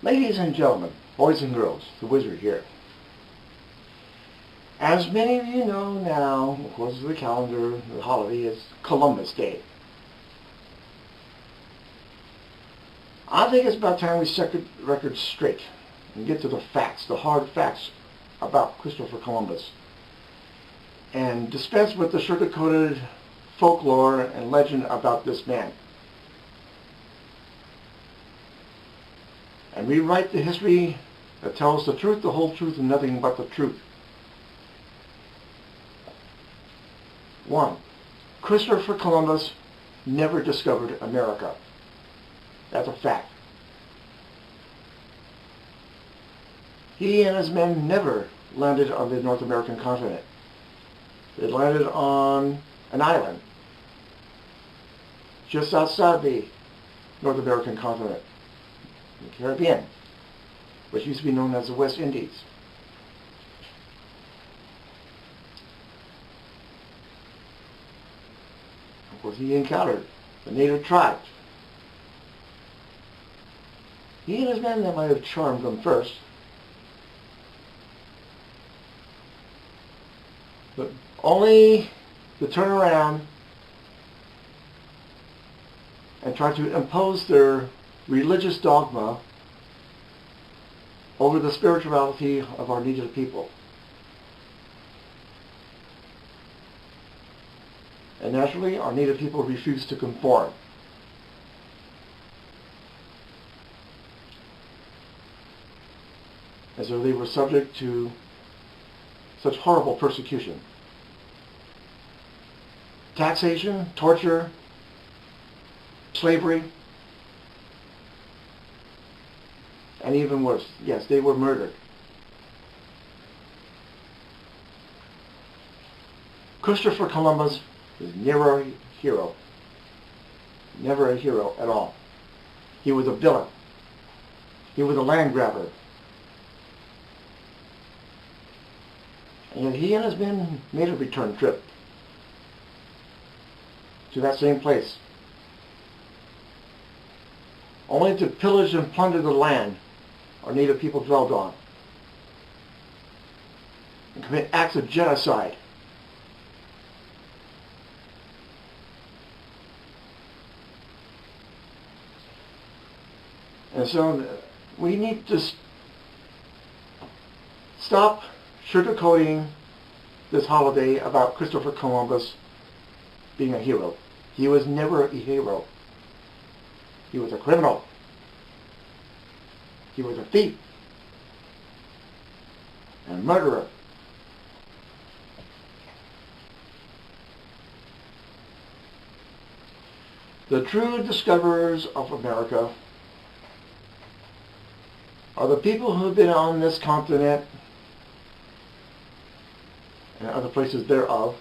Ladies and gentlemen, boys and girls, the Wizard here. As many of you know now, according to the calendar, the holiday is Columbus Day. I think it's about time we set the record straight and get to the facts, the hard facts about Christopher Columbus, and dispense with the sugar-coated folklore and legend about this man, and rewrite the history that tells the truth, the whole truth, and nothing but the truth. 1. Christopher Columbus never discovered America. That's a fact. He and his men never landed on the North American continent. They landed on an island just outside the North American continent, the Caribbean, which used to be known as the West Indies. Of course, he encountered the native tribes. He and his men, that might have charmed them first, but only to turn around and try to impose their religious dogma over the spirituality of our native people. And naturally, our native people refused to conform. And so they were subject to such horrible persecution. Taxation, torture, slavery, and even worse, yes, they were murdered. Christopher Columbus is never a hero. Never a hero at all. He was a villain. He was a land grabber. And yet he and his men made a return trip to that same place, only to pillage and plunder the land our native people dwelled on, and commit acts of genocide. And so we need to stop sugarcoating this holiday about Christopher Columbus being a hero. He was never a hero. He was a criminal. He was a thief and a murderer. The true discoverers of America are the people who have been on this continent and other places thereof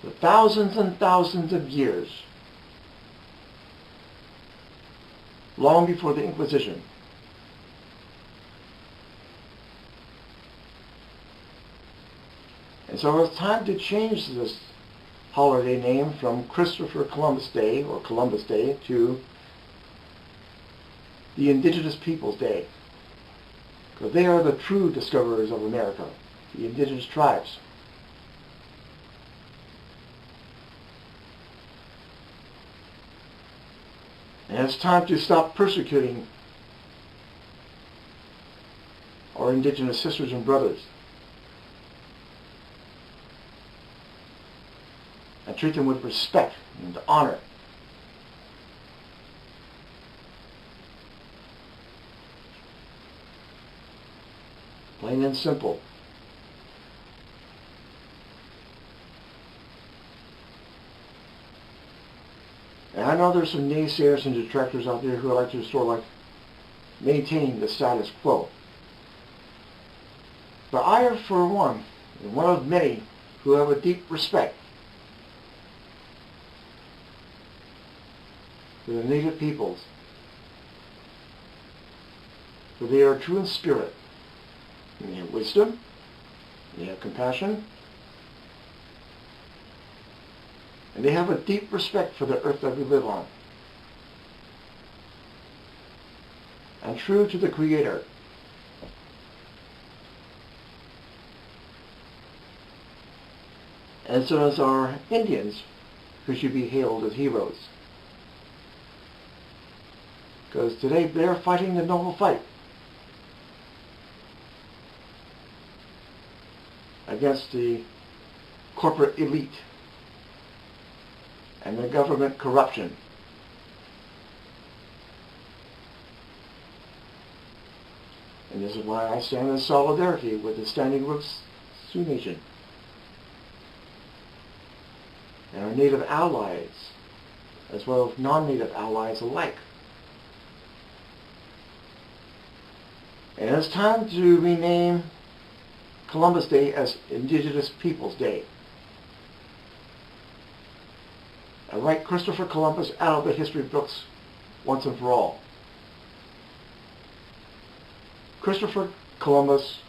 for thousands and thousands of years, long before the Inquisition. And so it's time to change this holiday name from Christopher Columbus Day or Columbus Day to the Indigenous Peoples Day, because they are the true discoverers of America, the indigenous tribes. And it's time to stop persecuting our indigenous sisters and brothers and treat them with respect and honor. Plain and simple. And I know there's some naysayers and detractors out there who like to sort of maintain the status quo. But I, for one, am one of many who have a deep respect for the native peoples, for they are true in spirit. They have wisdom, they have compassion, and they have a deep respect for the earth that we live on. and true to the Creator. And so as our Indians, who should be hailed as heroes. Because today they're fighting the noble fight against the corporate elite and the government corruption. And this is why I stand in solidarity with the Standing Rook Sioux Nation and our Native allies, as well as non-Native allies alike. And it's time to rename Columbus Day as Indigenous Peoples Day. And write Christopher Columbus out of the history books once and for all. Christopher Columbus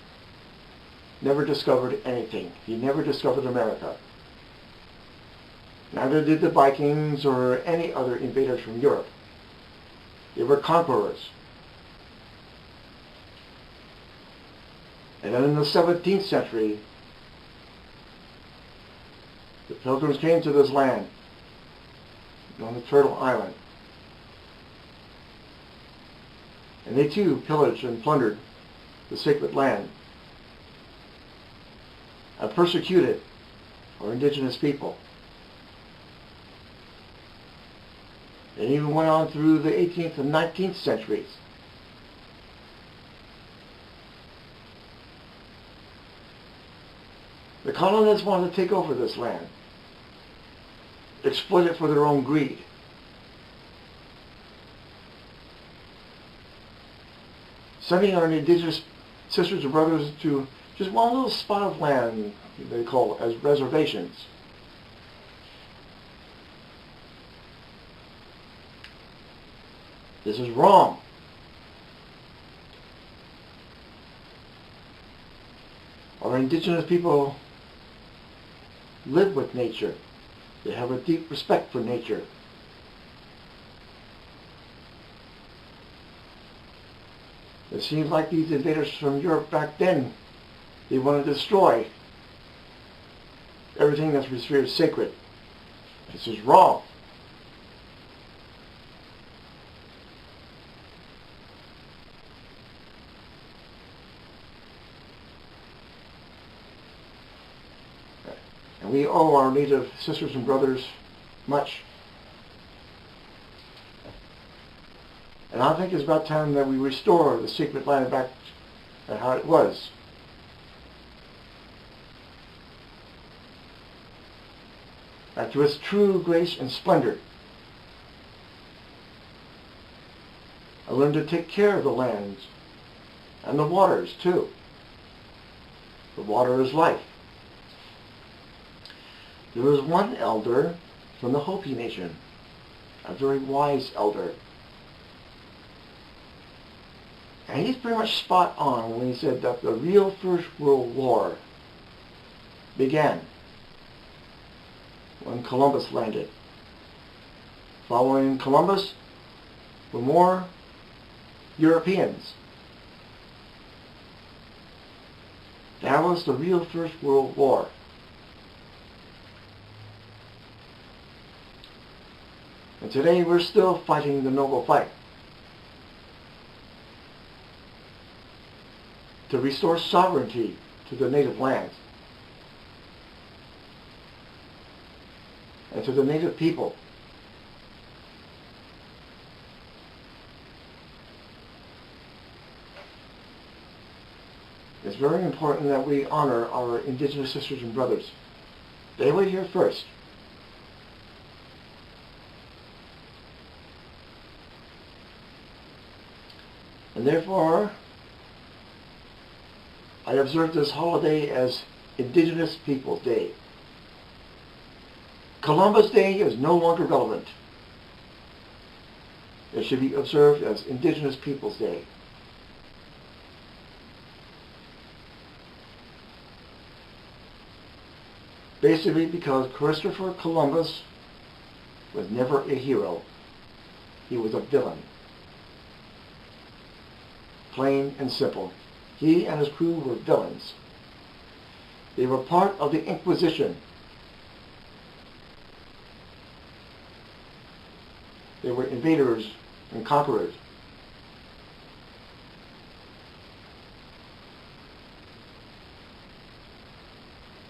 never discovered anything. He never discovered America. Neither did the Vikings or any other invaders from Europe. They were conquerors. And then in the 17th century, the Pilgrims came to this land, on the Turtle Island. And they too pillaged and plundered the sacred land and persecuted our indigenous people. It even went on through the 18th and 19th centuries. The colonists wanted to take over this land, exploit it for their own greed. Sending our indigenous sisters and brothers to just one little spot of land they call it as reservations. This is wrong. Our indigenous people live with nature. They have a deep respect for nature. It seems like these invaders from Europe back then, they want to destroy everything that's revered sacred. This is wrong. And we owe our Native sisters and brothers much. And I think it's about time that we restore the sacred land back to how it was. Back to its true grace and splendor. I learned to take care of the lands and the waters too. The water is life. There was one elder from the Hopi Nation, a very wise elder. And he's pretty much spot on when he said that the real First World War began when Columbus landed. Following Columbus were more Europeans. That was the real First World War. And today we're still fighting the noble fight to restore sovereignty to the native lands and to the native people. It's very important that we honor our indigenous sisters and brothers. They were here first. And therefore, I observe this holiday as Indigenous Peoples Day. Columbus Day is no longer relevant. It should be observed as Indigenous Peoples Day. Basically because Christopher Columbus was never a hero. He was a villain. plain and simple. He and his crew were villains. They were part of the Inquisition. They were invaders and conquerors.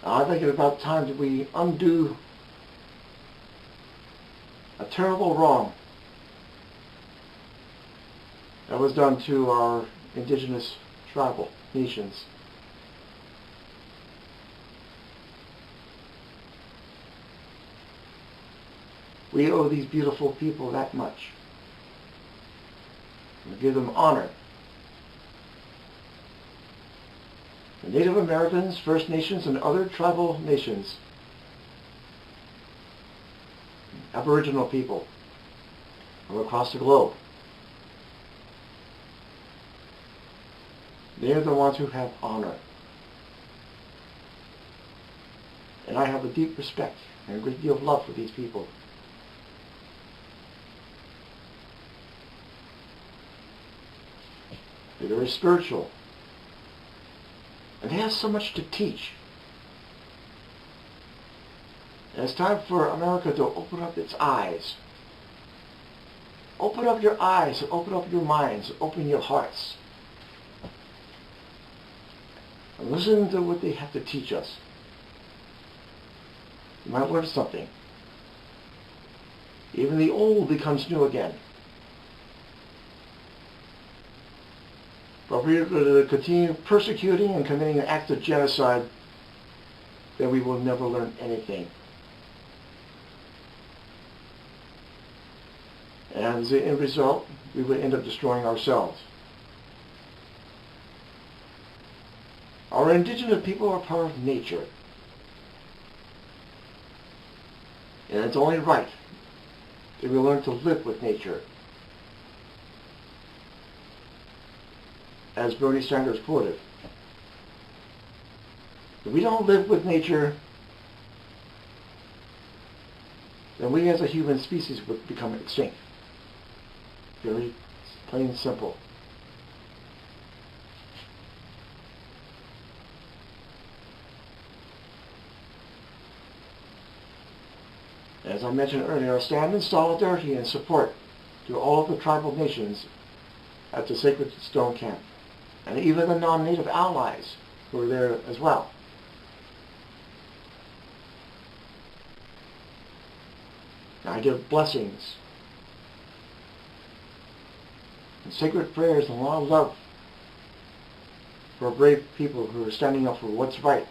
I think it's about time that we undo a terrible wrong that was done to our indigenous tribal nations. We owe these beautiful people that much. We give them honor. The Native Americans, First Nations, and other tribal nations, Aboriginal people from across the globe, they are the ones who have honor. And I have a deep respect and a great deal of love for these people. They're very spiritual. And they have so much to teach. And it's time for America to open up its eyes. Open up your eyes, open up your minds, open your hearts. And listen to what they have to teach us. You might learn something. Even the old becomes new again. But if we are going to continue persecuting and committing acts of genocide, then we will never learn anything. And as the end result, we would end up destroying ourselves. Our indigenous people are part of nature. And it's only right that we learn to live with nature. As Bernie Sanders quoted, if we don't live with nature, then we as a human species would become extinct. Very plain and simple. As I mentioned earlier, I stand in solidarity and support to all of the tribal nations at the Sacred Stone Camp, and even the non-native allies who are there as well. I give blessings and sacred prayers and a lot of love for brave people who are standing up for what's right.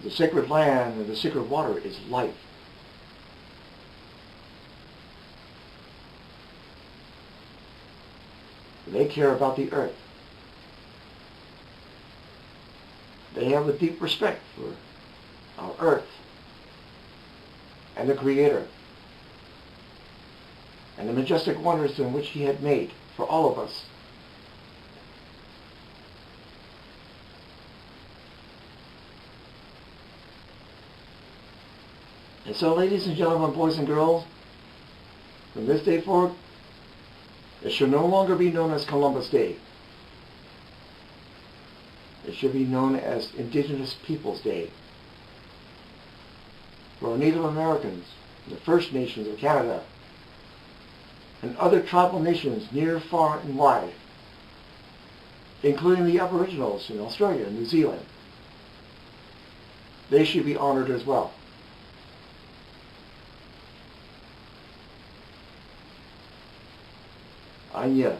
The sacred land and the sacred water is life. They care about the earth. They have a deep respect for our earth and the Creator and the majestic wonders in which He had made for all of us. And so, ladies and gentlemen, boys and girls, from this day forward, it should no longer be known as Columbus Day. It should be known as Indigenous Peoples Day. For our Native Americans, the First Nations of Canada, and other tribal nations near, far, and wide, including the Aboriginals in Australia and New Zealand, they should be honored as well. Anya.